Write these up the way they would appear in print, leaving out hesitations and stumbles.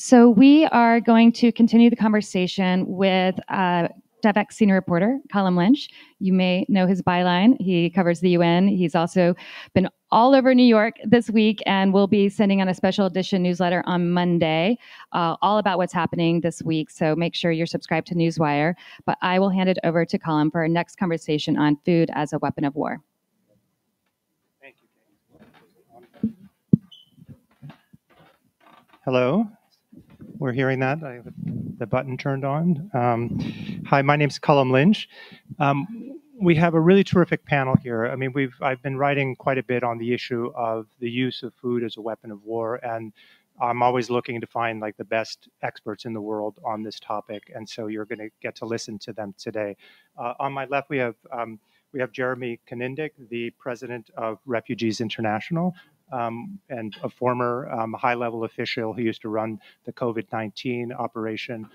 So we are going to continue the conversation with Devex senior reporter Colum Lynch. You may know his byline. He covers the UN. He's also been all over New York this week, and we'll be sending out a special edition newsletter on Monday, all about what's happening this week. So make sure you're subscribed to Newswire. But I will hand it over to Colum for our next conversation on food as a weapon of war. Thank you. Hello. We're hearing that. I have the button turned on. Hi, my name's Colum Lynch. We have a really terrific panel here. I mean, I've been writing quite a bit on the issue of the use of food as a weapon of war, and I'm always looking to find like the best experts in the world on this topic, and so you're going to get to listen to them today. On my left, we have Jeremy Konyndyk, the president of Refugees International, and a former high-level official who used to run the COVID-19 operation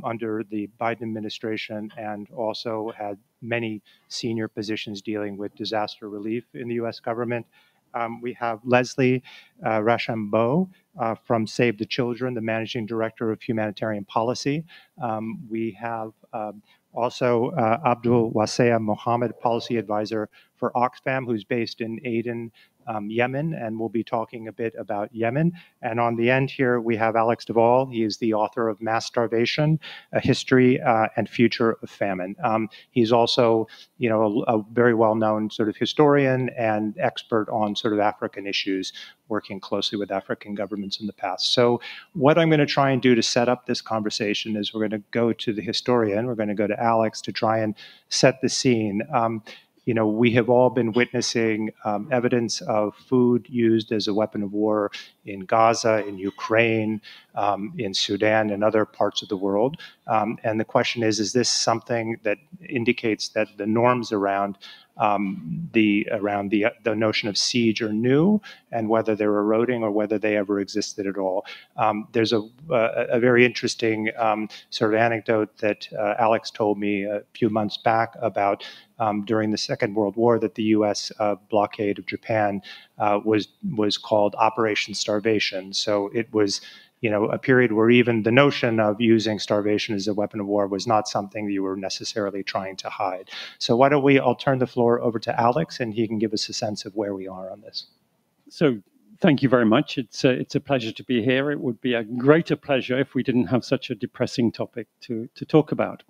under the Biden administration, and also had many senior positions dealing with disaster relief in the U.S. government. We have Leslie Archambeault from Save the Children, the managing director of humanitarian policy. We have also Abdulwasea Mohammed, policy advisor for Oxfam, who's based in Aden, Yemen, and we'll be talking a bit about Yemen. And on the end here, we have Alex de Waal. He is the author of Mass Starvation, A History and Future of Famine. He's also, a very well-known sort of historian and expert on sort of African issues, working closely with African governments in the past. So what I'm going to try and do to set up this conversation is we're going to go to the historian, we're going to go to Alex to try and set the scene. We have all been witnessing evidence of food used as a weapon of war in Gaza, in Ukraine, in Sudan, and other parts of the world. And the question is this something that indicates that the norms around the notion of siege are new, and whether they're eroding or whether they ever existed at all? There's a very interesting sort of anecdote that Alex told me a few months back about during the Second World War, that the U.S. blockade of Japan was called Operation Starvation. So it was, a period where even the notion of using starvation as a weapon of war was not something you were necessarily trying to hide. So why don't I'll turn the floor over to Alex, and he can give us a sense of where we are on this. So thank you very much. It's a pleasure to be here. It would be a greater pleasure if we didn't have such a depressing topic to talk about.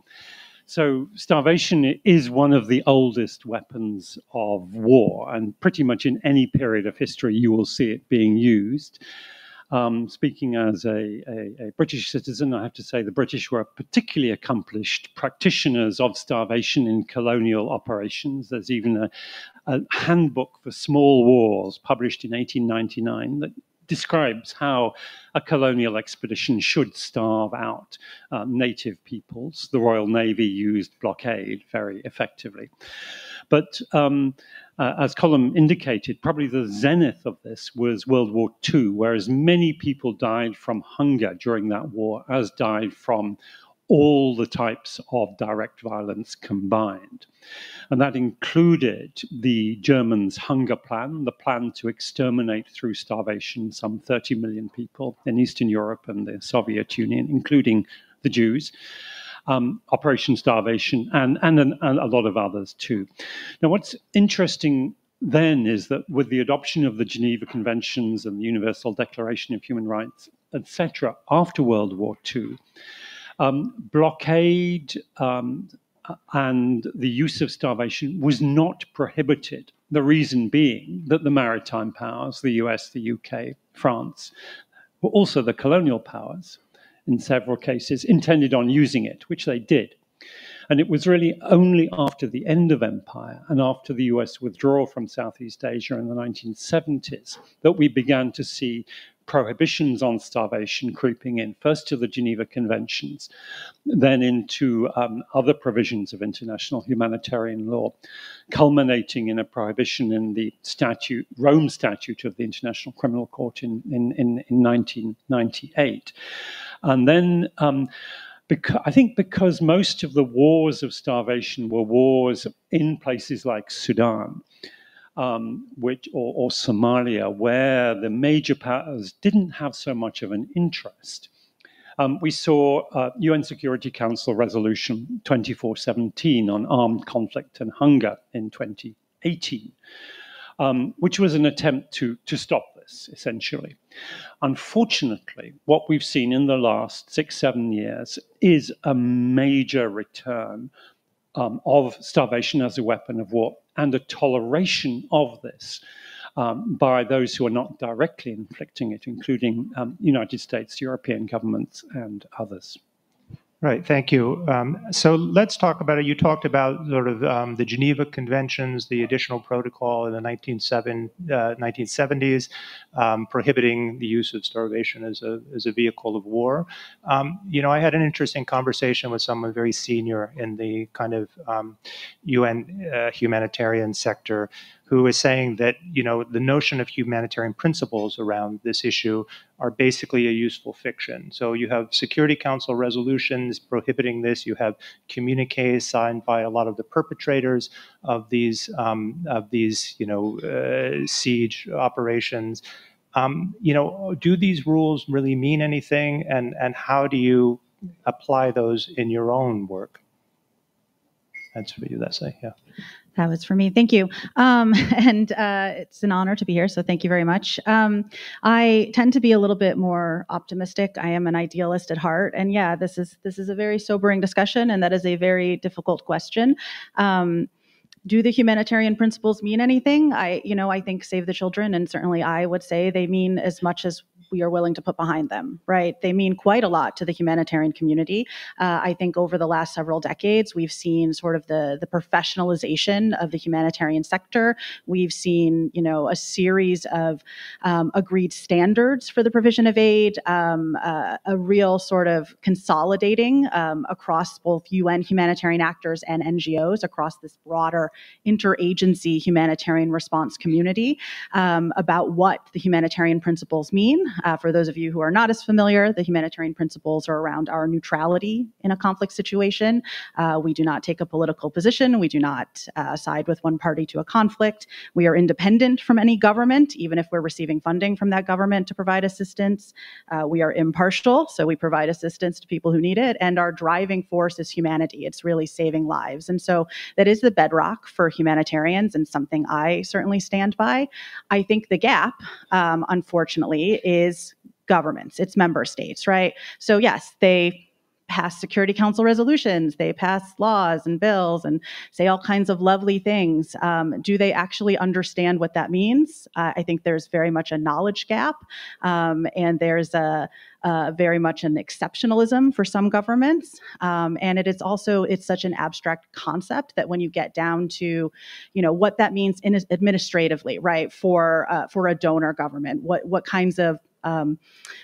So starvation is one of the oldest weapons of war, and pretty much in any period of history you will see it being used. Speaking as a British citizen, I have to say the British were particularly accomplished practitioners of starvation in colonial operations. There's even a handbook for small wars published in 1899 that describes how a colonial expedition should starve out native peoples. The Royal Navy used blockade very effectively. But as Colum indicated, probably the zenith of this was World War II, where as many people died from hunger during that war as died from all the types of direct violence combined. And that included the Germans' hunger plan, the plan to exterminate through starvation some 30 million people in Eastern Europe and the Soviet Union, including the Jews. Operation Starvation, and a lot of others too. Now, what's interesting then is that with the adoption of the Geneva Conventions and the Universal Declaration of Human Rights, etc., after World War II, blockade and the use of starvation was not prohibited. The reason being that the maritime powers, the US, the UK, France, but also the colonial powers, in several cases, intended on using it, which they did. And it was really only after the end of empire and after the US withdrawal from Southeast Asia in the 1970s that we began to see prohibitions on starvation creeping in, first to the Geneva Conventions, then into other provisions of international humanitarian law, culminating in a prohibition in the Rome Statute of the International Criminal Court in 1998. And then I think because most of the wars of starvation were wars in places like Sudan, or Somalia, where the major powers didn't have so much of an interest We saw UN Security Council Resolution 2417 on armed conflict and hunger in 2018, which was an attempt to stop this, essentially. Unfortunately, what we've seen in the last 6-7 years is a major return of starvation as a weapon of war and a toleration of this by those who are not directly inflicting it, including United States, European governments, and others. Right, thank you. So let's talk about it. You talked about sort of the Geneva Conventions, the additional protocol in the 1970s, prohibiting the use of starvation as a vehicle of war. I had an interesting conversation with someone very senior in the kind of UN humanitarian sector, who is saying that, the notion of humanitarian principles around this issue are basically a useful fiction. So you have Security Council resolutions prohibiting this. You have communiques signed by a lot of the perpetrators of these siege operations. Do these rules really mean anything? And how do you apply those in your own work? That's for you, that's yeah. That was for me. Thank you. It's an honor to be here, so thank you very much. I tend to be a little bit more optimistic. I am an idealist at heart. And yeah, this is a very sobering discussion, and that is a very difficult question. Do the humanitarian principles mean anything? I think Save the Children, and certainly I would say they mean as much as we are willing to put behind them, right? They mean quite a lot to the humanitarian community. I think over the last several decades, we've seen sort of the professionalization of the humanitarian sector. We've seen, a series of agreed standards for the provision of aid, a real sort of consolidating across both UN humanitarian actors and NGOs across this broader interagency humanitarian response community about what the humanitarian principles mean. For those of you who are not as familiar, the humanitarian principles are around our neutrality in a conflict situation. We do not take a political position. We do not side with one party to a conflict. We are independent from any government, even if we're receiving funding from that government to provide assistance. We are impartial, so we provide assistance to people who need it. And our driving force is humanity. It's really saving lives. And so that is the bedrock for humanitarians, and something I certainly stand by. I think the gap, unfortunately, is governments, it's member states, right? So yes, they pass Security Council resolutions, they pass laws and bills and say all kinds of lovely things. Do they actually understand what that means? I think there's very much a knowledge gap, and there's a very much an exceptionalism for some governments. And it's such an abstract concept that when you get down to, what that means administratively, right, for a donor government, what kinds of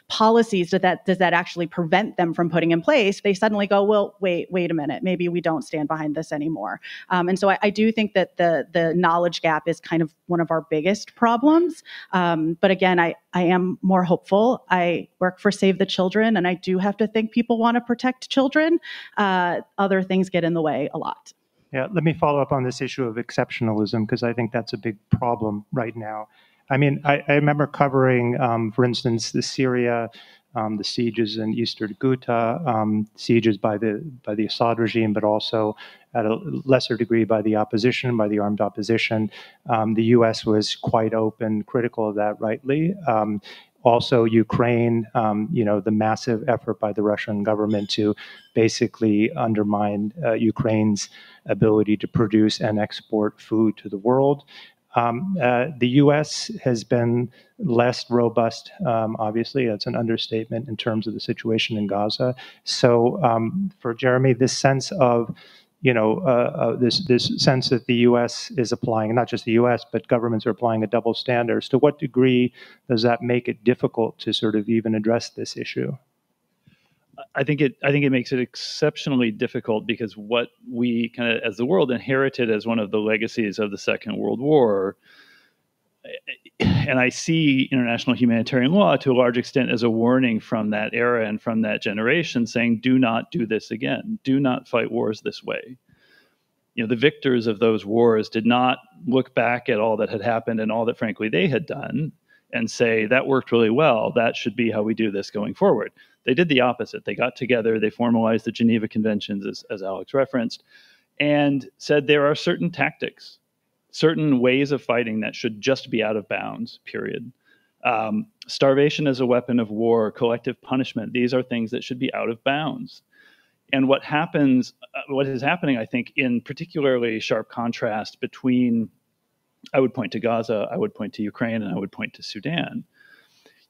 policies does that actually prevent them from putting in place, they suddenly go, well, wait a minute, maybe we don't stand behind this anymore. And so I do think that the knowledge gap is kind of one of our biggest problems. But again, I am more hopeful. I work for Save the Children, and I do have to think people want to protect children. Other things get in the way a lot. Yeah, let me follow up on this issue of exceptionalism, because I think that's a big problem right now. I mean, I remember covering, for instance, Syria, the sieges in Eastern Ghouta, sieges by the Assad regime, but also at a lesser degree by the opposition, by the armed opposition. The U.S. was quite open, critical of that, rightly. Also, Ukraine, the massive effort by the Russian government to basically undermine Ukraine's ability to produce and export food to the world. The U.S. has been less robust, obviously. That's an understatement in terms of the situation in Gaza. So for Jeremy, this sense of, this sense that the U.S. is applying, not just the U.S., but governments are applying a double standard. To what degree does that make it difficult to sort of even address this issue? I think it makes it exceptionally difficult, because what we kind of, as the world, inherited as one of the legacies of the Second World War, and I see international humanitarian law to a large extent as a warning from that era and from that generation, saying, do not do this again. Do not fight wars this way. The victors of those wars did not look back at all that had happened and all that, frankly, they had done and say, that worked really well. That should be how we do this going forward. They did the opposite. They got together, they formalized the Geneva Conventions, as Alex referenced, and said there are certain tactics, certain ways of fighting that should just be out of bounds, period. Starvation as a weapon of war, collective punishment, these are things that should be out of bounds. And what is happening, I think, in particularly sharp contrast between, I would point to Gaza, I would point to Ukraine, and I would point to Sudan.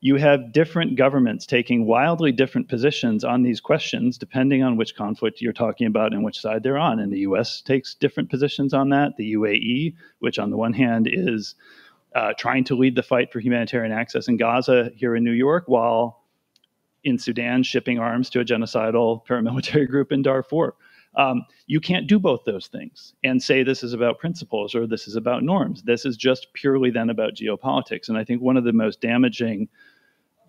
You have different governments taking wildly different positions on these questions, depending on which conflict you're talking about and which side they're on. And the US takes different positions on that. The UAE, which on the one hand is trying to lead the fight for humanitarian access in Gaza here in New York, while in Sudan shipping arms to a genocidal paramilitary group in Darfur. You can't do both those things and say this is about principles or this is about norms. This is just purely then about geopolitics. And I think one of the most damaging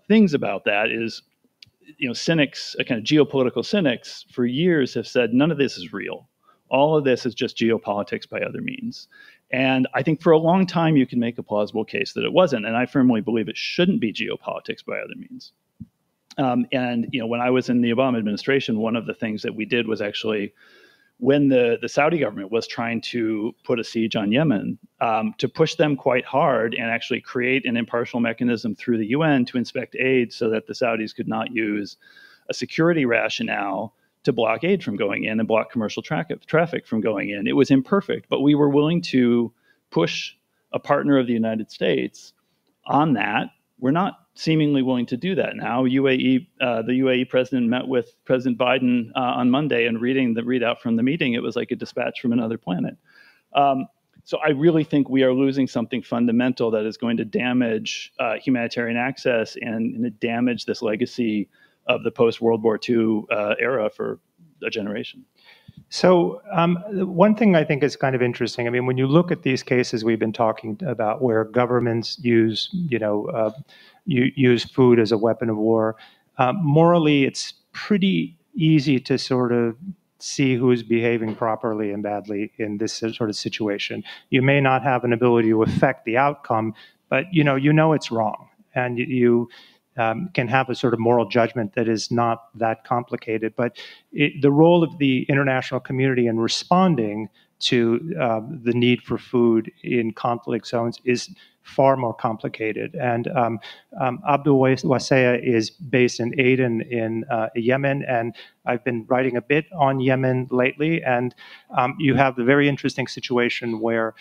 things about that is, cynics, kind of geopolitical cynics, for years have said none of this is real. All of this is just geopolitics by other means. And I think for a long time you can make a plausible case that it wasn't. And I firmly believe it shouldn't be geopolitics by other means. When I was in the Obama administration, one of the things that we did was actually, when the Saudi government was trying to put a siege on Yemen, to push them quite hard and actually create an impartial mechanism through the UN to inspect aid so that the Saudis could not use a security rationale to block aid from going in and block commercial traffic from going in. It was imperfect, but we were willing to push a partner of the United States on that. We're not seemingly willing to do that now. The UAE president met with President Biden on Monday, and reading the readout from the meeting, it was like a dispatch from another planet. So I really think we are losing something fundamental that is going to damage humanitarian access and damage this legacy of the post-World War II era for a generation. So one thing I think is kind of interesting. I mean, when you look at these cases we've been talking about, where governments use, use food as a weapon of war, morally, it's pretty easy to sort of see who's behaving properly and badly in this sort of situation. You may not have an ability to affect the outcome, but you know it's wrong, and you can have a sort of moral judgment that is not that complicated. But the role of the international community in responding to the need for food in conflict zones is far more complicated. And Abdulwasea is based in Aden in Yemen, and I've been writing a bit on Yemen lately. And you have the very interesting situation where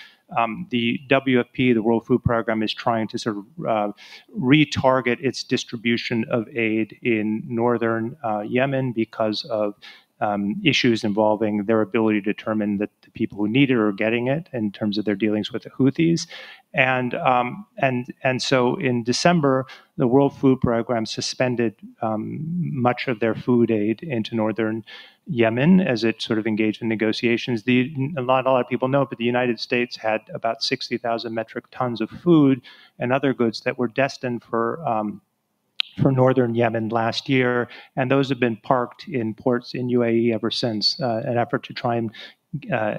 the WFP, the World Food Program, is trying to sort of retarget its distribution of aid in northern Yemen because of issues involving their ability to determine that the people who need it are getting it in terms of their dealings with the Houthis. And so in December, the World Food Program suspended much of their food aid into northern Yemen as it sort of engaged in negotiations. A lot of people know, but the United States had about 60,000 metric tons of food and other goods that were destined for northern Yemen last year, and those have been parked in ports in UAE ever since, an effort to try and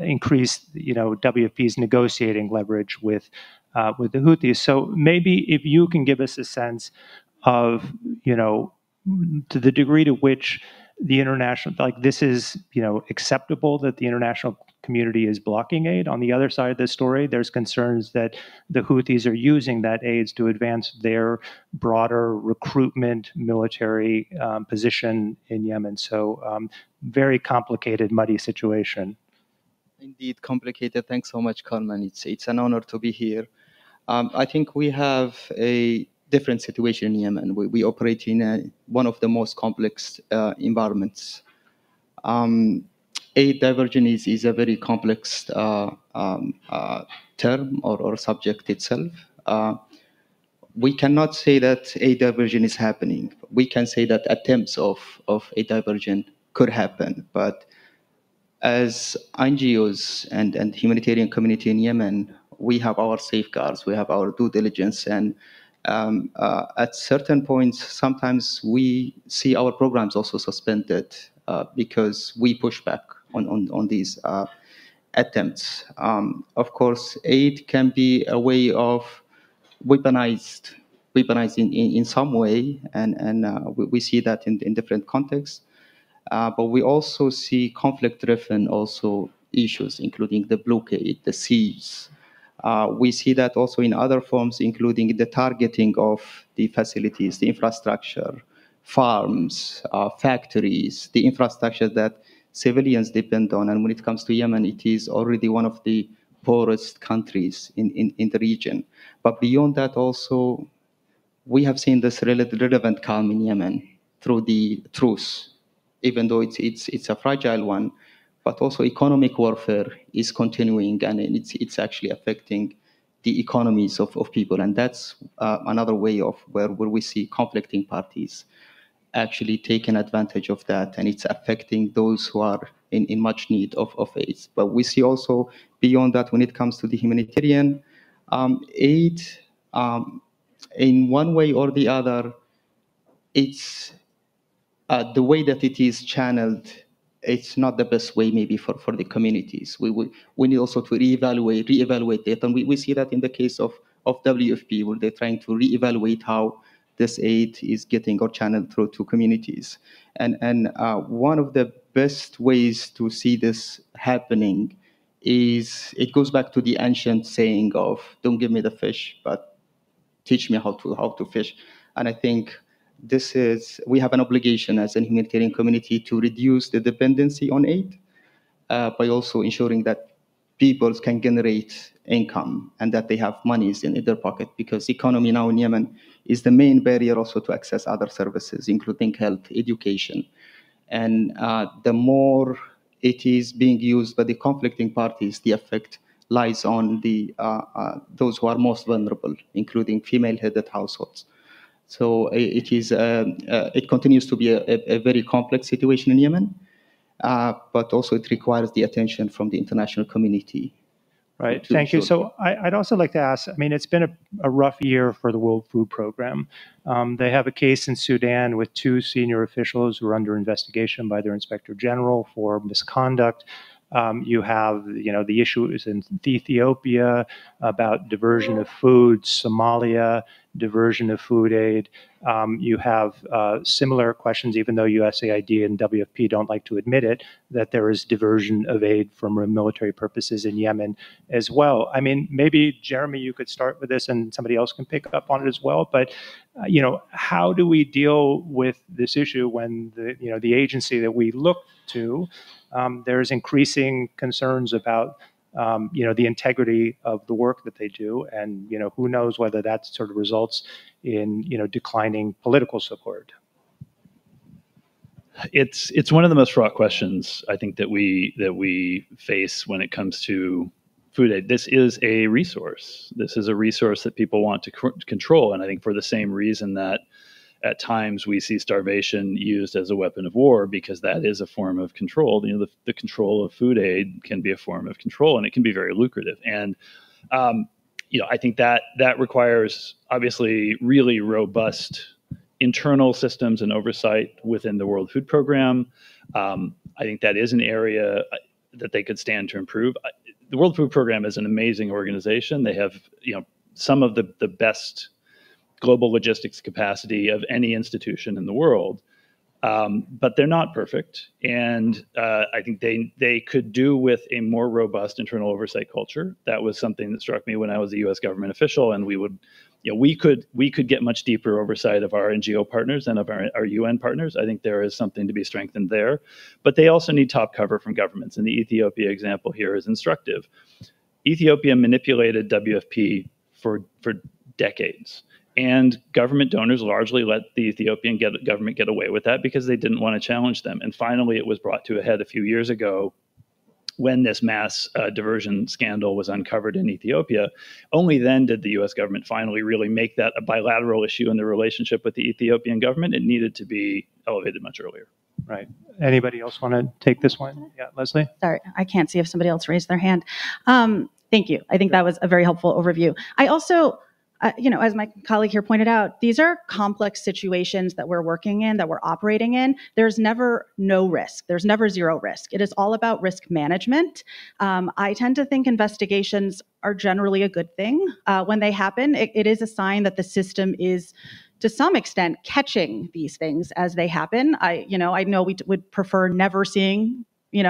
increase, WFP's negotiating leverage with the Houthis. So maybe if you can give us a sense of, to the degree to which the international, this is, acceptable that the international community is blocking aid. On the other side of the story, there's concerns that the Houthis are using that aid to advance their broader recruitment military position in Yemen. So very complicated, muddy situation. Indeed, complicated. Thanks so much, Colum. It's an honor to be here. I think we have a different situation in Yemen. We operate in one of the most complex environments. Aid diversion is a very complex term or subject itself. We cannot say that aid diversion is happening. We can say that attempts of aid diversion could happen. But as NGOs and humanitarian community in Yemen, we have our safeguards, we have our due diligence, and at certain points, sometimes we see our programs also suspended because we push back on these attempts. Of course, aid can be a way of weaponized weaponized in some way, and we see that in different contexts. But we also see conflict-driven also issues, including the blockade, the siege. We see that also in other forms, including the targeting of the facilities, the infrastructure, farms, factories, the infrastructure that civilians depend on. And when it comes to Yemen, it is already one of the poorest countries in the region. But beyond that also, we have seen this relevant calm in Yemen through the truce, even though it's a fragile one, but also economic warfare is continuing, and it's actually affecting the economies of people. And that's another way of where we see conflicting parties actually taking advantage of that, and it's affecting those who are in much need of aid. But we see also beyond that, when it comes to the humanitarian aid, in one way or the other, it's the way that it is channeled. It's not the best way, maybe for the communities. We need also to reevaluate it, and we see that in the case of WFP, where they're trying to reevaluate how this aid is getting or channeled through to communities. And one of the best ways to see this happening is, it goes back to the ancient saying of, "Don't give me the fish, but teach me how to fish." And I think we have an obligation as a humanitarian community to reduce the dependency on aid by also ensuring that people can generate income and that they have monies in their pocket, because economy now in Yemen is the main barrier also to access other services, including health, education. And the more it is being used by the conflicting parties, the effect lies on those who are most vulnerable, including female-headed households. So it continues to be a very complex situation in Yemen, but also it requires the attention from the international community. Right. Thank you. So I'd also like to ask, I mean, it's been a rough year for the World Food Program. They have a case in Sudan with 2 senior officials who are under investigation by their Inspector General for misconduct. You have, the issues in Ethiopia about diversion of food, Somalia, diversion of food aid. You have similar questions, even though USAID and WFP don't like to admit it, that there is diversion of aid from military purposes in Yemen as well. I mean, maybe, Jeremy, you could start with this and somebody else can pick up on it as well. But, how do we deal with this issue when the agency that we look to, there's increasing concerns about the integrity of the work that they do, and who knows whether that sort of results in declining political support. It's one of the most fraught questions, I think, that we face when it comes to food aid. This is a resource. This is a resource that people want to control, and I think for the same reason that at times we see starvation used as a weapon of war, because that is a form of control. The control of food aid can be a form of control, and it can be very lucrative. And I think that requires obviously really robust internal systems and oversight within the World Food Program. I think that is an area that they could stand to improve. The World Food Program is an amazing organization. They have some of the best global logistics capacity of any institution in the world, but they're not perfect. And I think they could do with a more robust internal oversight culture. That was something that struck me when I was a U.S. government official, and we could get much deeper oversight of our NGO partners and of our UN partners. I think there is something to be strengthened there, but they also need top cover from governments. And the Ethiopia example here is instructive. Ethiopia manipulated WFP for decades. And government donors largely let the Ethiopian government get away with that because they didn't want to challenge them. And finally, it was brought to a head a few years ago when this mass diversion scandal was uncovered in Ethiopia. Only then did the U.S. government finally really make that a bilateral issue in the relationship with the Ethiopian government. It needed to be elevated much earlier. Right. Anybody else want to take this one? Yeah, Leslie? Sorry, I can't see if somebody else raised their hand. Thank you. I think that was a very helpful overview. I also as my colleague here pointed out, these are complex situations that we're working in, that we're operating in. There's never no risk. There's never zero risk. It is all about risk management. I tend to think investigations are generally a good thing. When they happen, it is a sign that the system is, to some extent, catching these things as they happen. I know we would prefer never seeing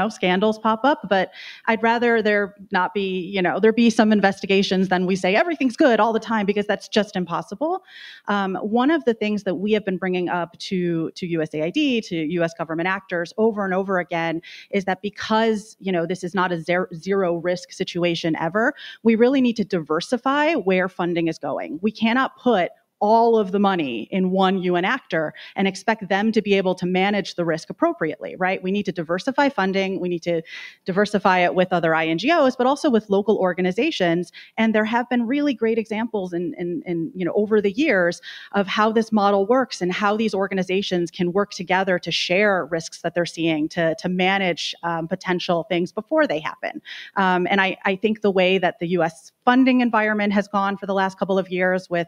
scandals pop up, but I'd rather there not be, there be some investigations than we say everything's good all the time, because that's just impossible. One of the things that we have been bringing up to USAID, to US government actors over and over again, is that because, this is not a zero risk situation ever, we really need to diversify where funding is going. We cannot put all of the money in one UN actor and expect them to be able to manage the risk appropriately, right? We need to diversify funding. We need to diversify it with other INGOs, but also with local organizations. And there have been really great examples in over the years of how this model works and how these organizations can work together to share risks that they're seeing, to manage potential things before they happen. And I think the way that the US funding environment has gone for the last couple of years, with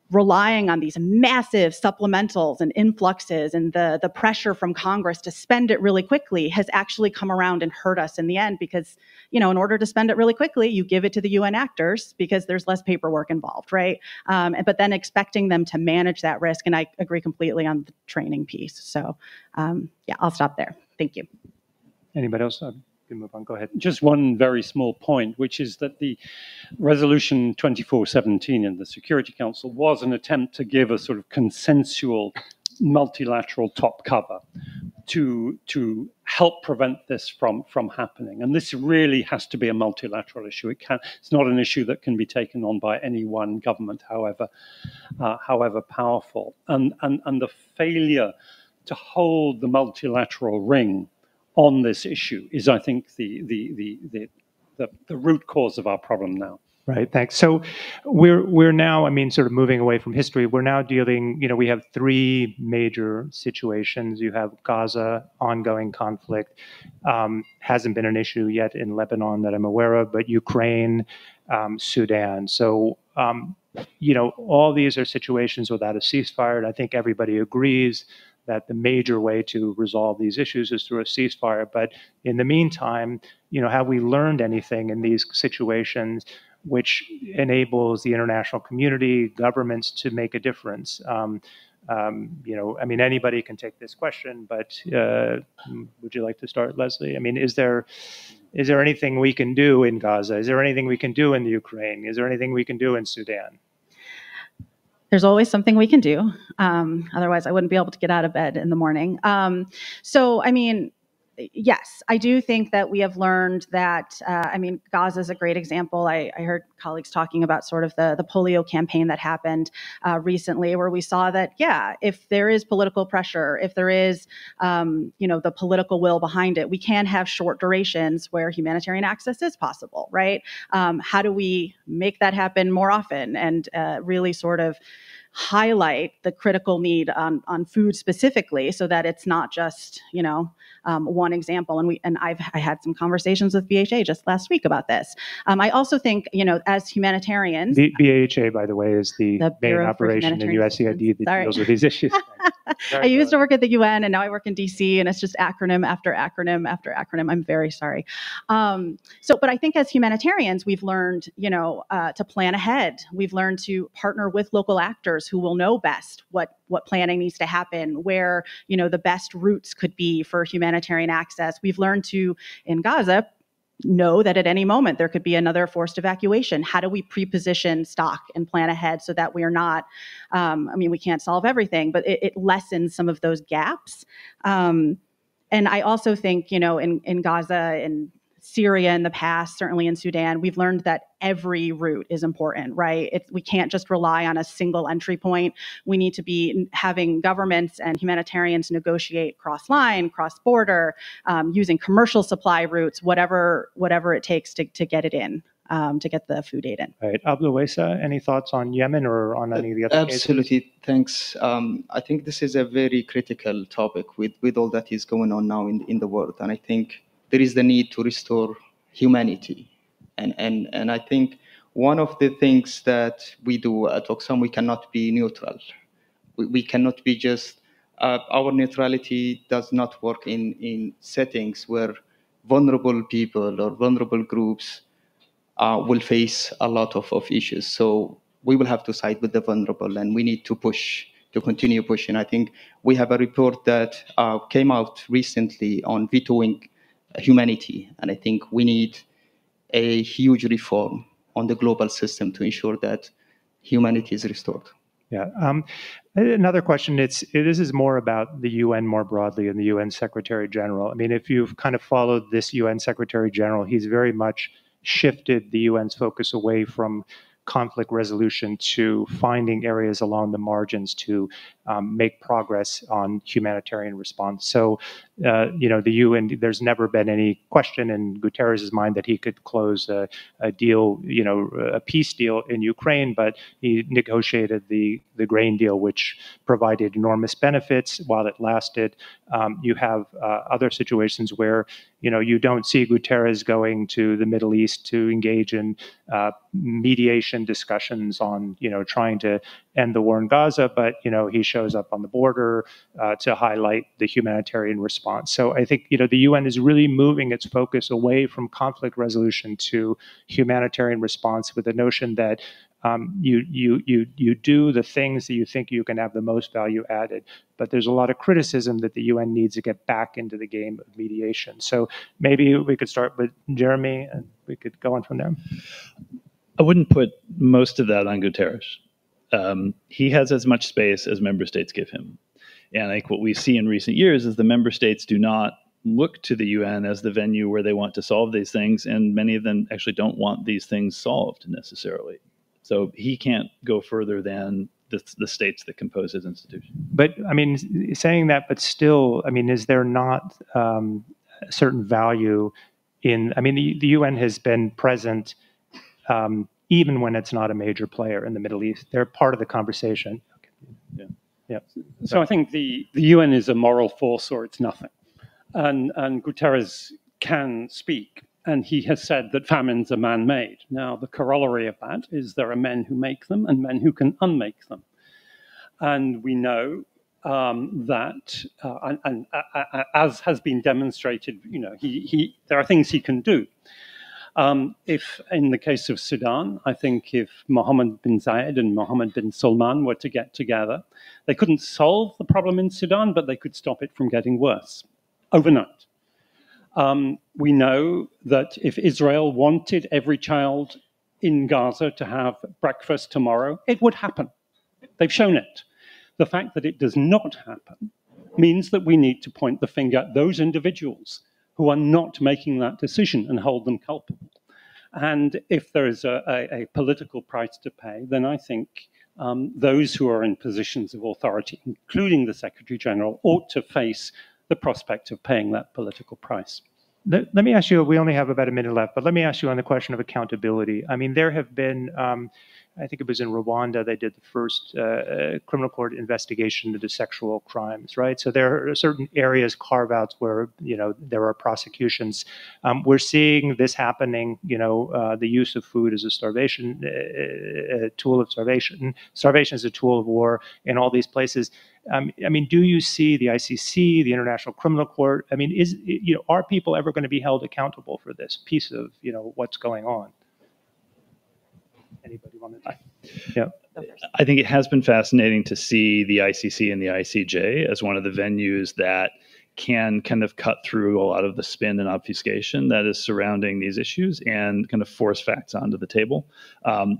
relying on these massive supplementals and influxes and the pressure from Congress to spend it really quickly, has actually come around and hurt us in the end, because, in order to spend it really quickly, you give it to the UN actors because there's less paperwork involved, right? But then expecting them to manage that risk, and I agree completely on the training piece. So yeah, I'll stop there. Thank you. Anybody else? Can move on. Go ahead. Just one very small point, which is that the resolution 2417 in the Security Council was an attempt to give a sort of consensual multilateral top cover to help prevent this from happening. And this really has to be a multilateral issue. It's not an issue that can be taken on by any one government, however powerful. And the failure to hold the multilateral ring on this issue is, I think, the root cause of our problem now. Right. Thanks. So we're now, sort of moving away from history. We're now dealing, we have three major situations. You have Gaza, ongoing conflict, hasn't been an issue yet in Lebanon that I'm aware of, but Ukraine, Sudan. So, all these are situations without a ceasefire, and I think everybody agrees that the major way to resolve these issues is through a ceasefire. But in the meantime, have we learned anything in these situations which enables the international community, governments, to make a difference? Anybody can take this question, but would you like to start, Leslie? Is there anything we can do in Gaza? Is there anything we can do in the Ukraine? Is there anything we can do in Sudan? There's always something we can do. Otherwise, I wouldn't be able to get out of bed in the morning. Yes, I do think that we have learned that, Gaza is a great example. I heard colleagues talking about sort of the polio campaign that happened recently, where we saw that, if there is political pressure, if there is, the political will behind it, we can have short durations where humanitarian access is possible, right? How do we make that happen more often and really sort of highlight the critical need on food specifically, so that it's not just, one example. And I had some conversations with BHA just last week about this. I also think, as humanitarians, the BHA, by the way, is the main operation in USAID that deals with these issues. I used to work at the UN, and now I work in DC, and it's just acronym after acronym after acronym. I'm very sorry. But I think as humanitarians, we've learned, to plan ahead. We've learned to partner with local actors who will know best what planning needs to happen, where, the best routes could be for humanitarian access. We've learned to, in Gaza, know that at any moment there could be another forced evacuation. How do we pre-position stock and plan ahead so that we are not, we can't solve everything, but it lessens some of those gaps. And I also think, in Gaza and Syria in the past, certainly in Sudan, we've learned that every route is important, right? We can't just rely on a single entry point. We need to be having governments and humanitarians negotiate cross-line, cross-border, using commercial supply routes, whatever it takes to get it in, to get the food aid in. Right. Abdulwasea, any thoughts on Yemen or on any of the other Absolutely. cases? Thanks. I think this is a very critical topic with all that is going on now in the world. And I think there is the need to restore humanity. And I think one of the things that we do at Oxfam, we cannot be neutral. We cannot be just, our neutrality does not work in settings where vulnerable people or vulnerable groups will face a lot of issues. So we will have to side with the vulnerable, and we need to push, to continue pushing. I think we have a report that came out recently on vetoing humanity, and I think we need a huge reform on the global system to ensure that humanity is restored. Yeah. Another question, this is more about the UN more broadly and the UN Secretary General. I mean, if you've kind of followed this UN Secretary General, he's very much shifted the UN's focus away from conflict resolution to finding areas along the margins to make progress on humanitarian response. So, the UN, there's never been any question in Guterres' mind that he could close a deal, a peace deal in Ukraine, but he negotiated the grain deal, which provided enormous benefits while it lasted. You have other situations where, you don't see Guterres going to the Middle East to engage in mediation discussions on, trying to end the war in Gaza, but, he shows up on the border to highlight the humanitarian response. So I think, the UN is really moving its focus away from conflict resolution to humanitarian response with the notion that you do the things that you think you can have the most value added. But there's a lot of criticism that the UN needs to get back into the game of mediation. So maybe we could start with Jeremy, and we could go on from there. I wouldn't put most of that on Guterres. He has as much space as member states give him. And I think what we see in recent years is the member states do not look to the UN as the venue where they want to solve these things, and many of them actually don't want these things solved necessarily. So he can't go further than the states that compose his institution. But I mean, saying that, but still, I mean, is there not a certain value in, I mean, the UN has been present even when it's not a major player in the Middle East. They're part of the conversation. Okay. Yeah. So I think the UN is a moral force or it's nothing. And Guterres can speak. And he has said that famines are man-made. Now, the corollary of that is there are men who make them and men who can unmake them. And we know that, as has been demonstrated, there are things he can do. If, in the case of Sudan, I think if Mohammed bin Zayed and Mohammed bin Salman were to get together, they couldn't solve the problem in Sudan, but they could stop it from getting worse overnight. We know that if Israel wanted every child in Gaza to have breakfast tomorrow, it would happen. They've shown it. The fact that it does not happen means that we need to point the finger at those individuals who are not making that decision and hold them culpable. And if there is a political price to pay, then I think those who are in positions of authority, including the Secretary General, ought to face the prospect of paying that political price. Let me ask you, we only have about a minute left, but let me ask you on the question of accountability. I mean, there have been, I think it was in Rwanda, they did the first criminal court investigation into sexual crimes, right? So there are certain areas, carve-outs where, there are prosecutions. We're seeing this happening, the use of food as a starvation, a tool of starvation. Starvation is a tool of war in all these places. I mean, do you see the ICC, the International Criminal Court? I mean, are people ever going to be held accountable for this piece of, what's going on? Anybody want to? Yeah. I think it has been fascinating to see the ICC and the ICJ as one of the venues that can kind of cut through a lot of the spin and obfuscation that is surrounding these issues and kind of force facts onto the table.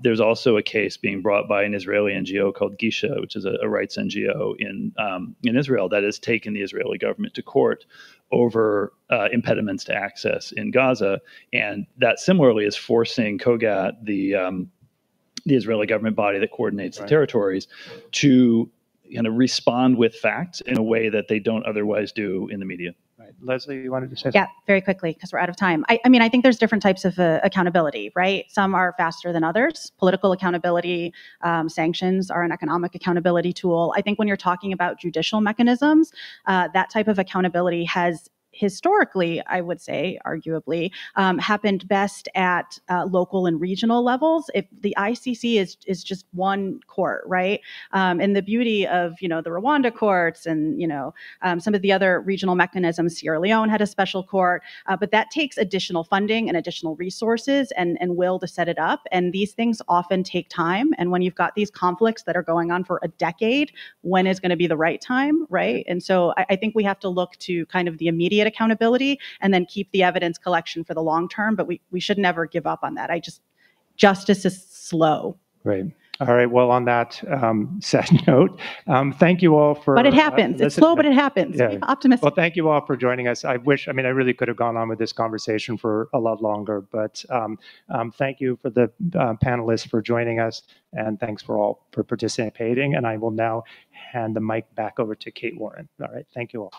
There's also a case being brought by an Israeli NGO called Gisha, which is a rights NGO in Israel that has taken the Israeli government to court over impediments to access in Gaza. And that similarly is forcing COGAT, the Israeli government body that coordinates the territories, to kind of respond with facts in a way that they don't otherwise do in the media. Right. Leslie, you wanted to say something? Yeah, very quickly, because we're out of time. I mean, I think there's different types of accountability, right? Some are faster than others. Political accountability, sanctions are an economic accountability tool. I think when you're talking about judicial mechanisms, that type of accountability has historically, I would say, arguably, happened best at local and regional levels. If the ICC is just one court, right? And the beauty of, the Rwanda courts and, some of the other regional mechanisms, Sierra Leone had a special court, but that takes additional funding and additional resources and will to set it up. And these things often take time. And when you've got these conflicts that are going on for a decade, when is going to be the right time, right? And so I think we have to look to kind of the immediate accountability and then keep the evidence collection for the long term, but we should never give up on that. Justice is slow. Great. All right. Well, on that sad note, thank you all for. But it happens. It's slow, but it happens. Yeah. Be optimistic. Well, thank you all for joining us. I really could have gone on with this conversation for a lot longer, but thank you for the panelists for joining us, and thanks for participating. And I will now hand the mic back over to Kate Warren. All right. Thank you all.